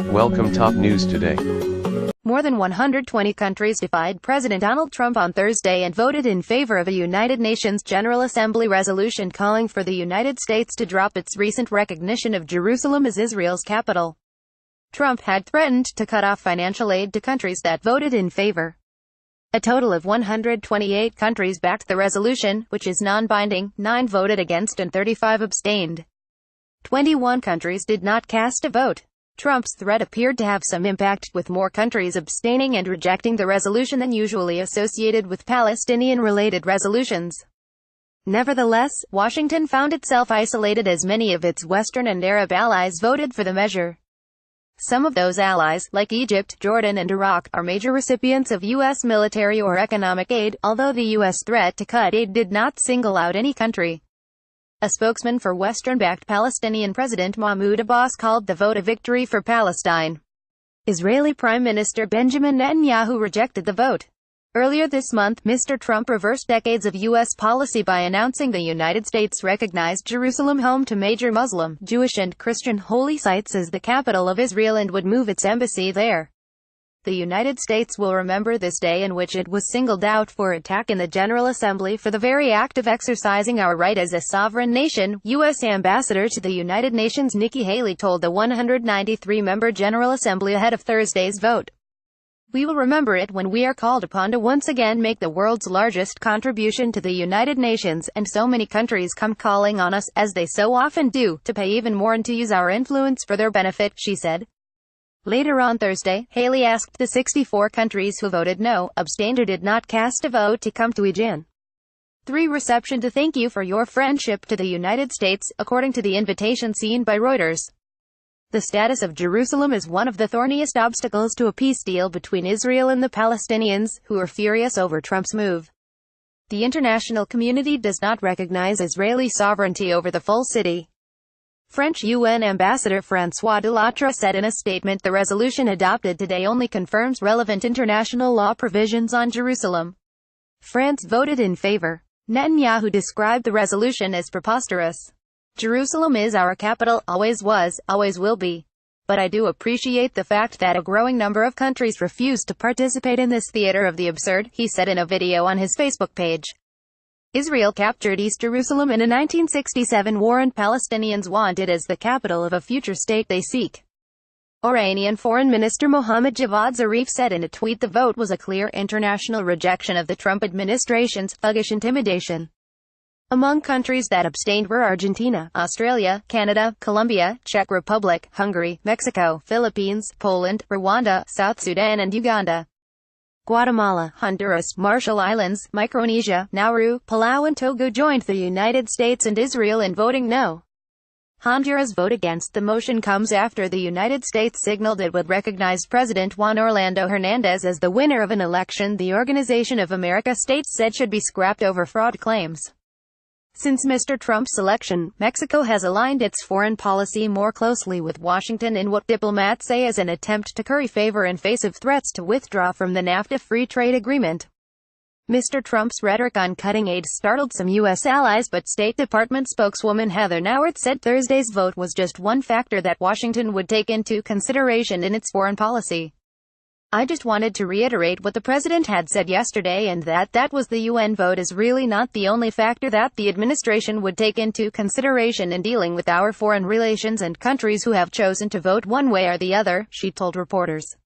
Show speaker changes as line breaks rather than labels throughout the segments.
Welcome top news today.
More than 120 countries defied President Donald Trump on Thursday and voted in favor of a United Nations General Assembly resolution calling for the United States to drop its recent recognition of Jerusalem as Israel's capital. Trump had threatened to cut off financial aid to countries that voted in favor. A total of 128 countries backed the resolution, which is non-binding, 9 voted against and 35 abstained. 21 countries did not cast a vote. Trump's threat appeared to have some impact, with more countries abstaining and rejecting the resolution than usually associated with Palestinian-related resolutions. Nevertheless, Washington found itself isolated as many of its Western and Arab allies voted for the measure. Some of those allies, like Egypt, Jordan and Iraq, are major recipients of U.S. military or economic aid, although the U.S. threat to cut aid did not single out any country. A spokesman for Western-backed Palestinian President Mahmoud Abbas called the vote a victory for Palestine. Israeli Prime Minister Benjamin Netanyahu rejected the vote. Earlier this month, Mr. Trump reversed decades of U.S. policy by announcing the United States recognized Jerusalem, home to major Muslim, Jewish and Christian holy sites, as the capital of Israel and would move its embassy there. The United States will remember this day in which it was singled out for attack in the General Assembly for the very act of exercising our right as a sovereign nation, U.S. Ambassador to the United Nations Nikki Haley told the 193-member General Assembly ahead of Thursday's vote. We will remember it when we are called upon to once again make the world's largest contribution to the United Nations, and so many countries come calling on us, as they so often do, to pay even more and to use our influence for their benefit, she said. Later on Thursday, Haley asked the 64 countries who voted no, abstained or did not cast a vote to come to a Jan. 3 reception to thank you for your friendship to the United States, according to the invitation seen by Reuters. The status of Jerusalem is one of the thorniest obstacles to a peace deal between Israel and the Palestinians, who are furious over Trump's move. The international community does not recognize Israeli sovereignty over the full city. French UN Ambassador François Delattre said in a statement the resolution adopted today only confirms relevant international law provisions on Jerusalem. France voted in favor. Netanyahu described the resolution as preposterous. Jerusalem is our capital, always was, always will be. But I do appreciate the fact that a growing number of countries refuse to participate in this theater of the absurd, he said in a video on his Facebook page. Israel captured East Jerusalem in a 1967 war and Palestinians want it as the capital of a future state they seek. Iranian Foreign Minister Mohammad Javad Zarif said in a tweet the vote was a clear international rejection of the Trump administration's thuggish intimidation. Among countries that abstained were Argentina, Australia, Canada, Colombia, Czech Republic, Hungary, Mexico, Philippines, Poland, Rwanda, South Sudan and Uganda. Guatemala, Honduras, Marshall Islands, Micronesia, Nauru, Palau and Togo joined the United States and Israel in voting no. Honduras' vote against the motion comes after the United States signaled it would recognize President Juan Orlando Hernandez as the winner of an election the Organization of American States said should be scrapped over fraud claims. Since Mr. Trump's election, Mexico has aligned its foreign policy more closely with Washington in what diplomats say is an attempt to curry favor in face of threats to withdraw from the NAFTA free trade agreement. Mr. Trump's rhetoric on cutting aid startled some U.S. allies, but State Department spokeswoman Heather Nauert said Thursday's vote was just one factor that Washington would take into consideration in its foreign policy. I just wanted to reiterate what the president had said yesterday, and that was the UN vote is really not the only factor that the administration would take into consideration in dealing with our foreign relations and countries who have chosen to vote one way or the other, she told reporters.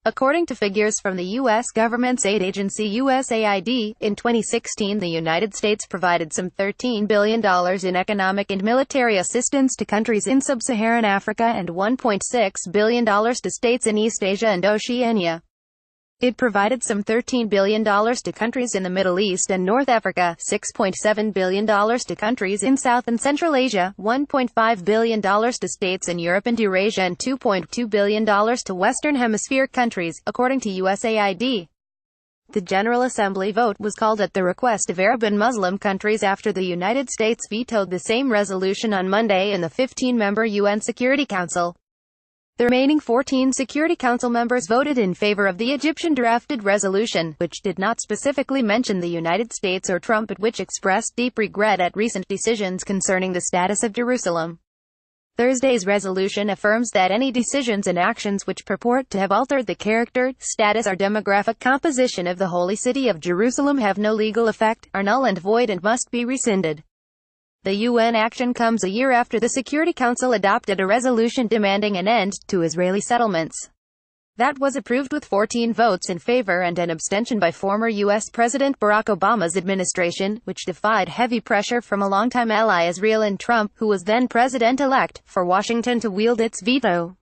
According to figures from the U.S. government's aid agency USAID, in 2016 the United States provided some $13 billion in economic and military assistance to countries in sub-Saharan Africa and $1.6 billion to states in East Asia and Oceania. It provided some $13 billion to countries in the Middle East and North Africa, $6.7 billion to countries in South and Central Asia, $1.5 billion to states in Europe and Eurasia and $2.2 billion to Western Hemisphere countries, according to USAID. The General Assembly vote was called at the request of Arab and Muslim countries after the United States vetoed the same resolution on Monday in the 15-member UN Security Council. The remaining 14 Security Council members voted in favor of the Egyptian-drafted resolution, which did not specifically mention the United States or Trump, but which expressed deep regret at recent decisions concerning the status of Jerusalem. Thursday's resolution affirms that any decisions and actions which purport to have altered the character, status or demographic composition of the Holy City of Jerusalem have no legal effect, are null and void and must be rescinded. The UN action comes a year after the Security Council adopted a resolution demanding an end to Israeli settlements. That was approved with 14 votes in favor and an abstention by former U.S. President Barack Obama's administration, which defied heavy pressure from a longtime ally Israel and Trump, who was then president-elect, for Washington to wield its veto.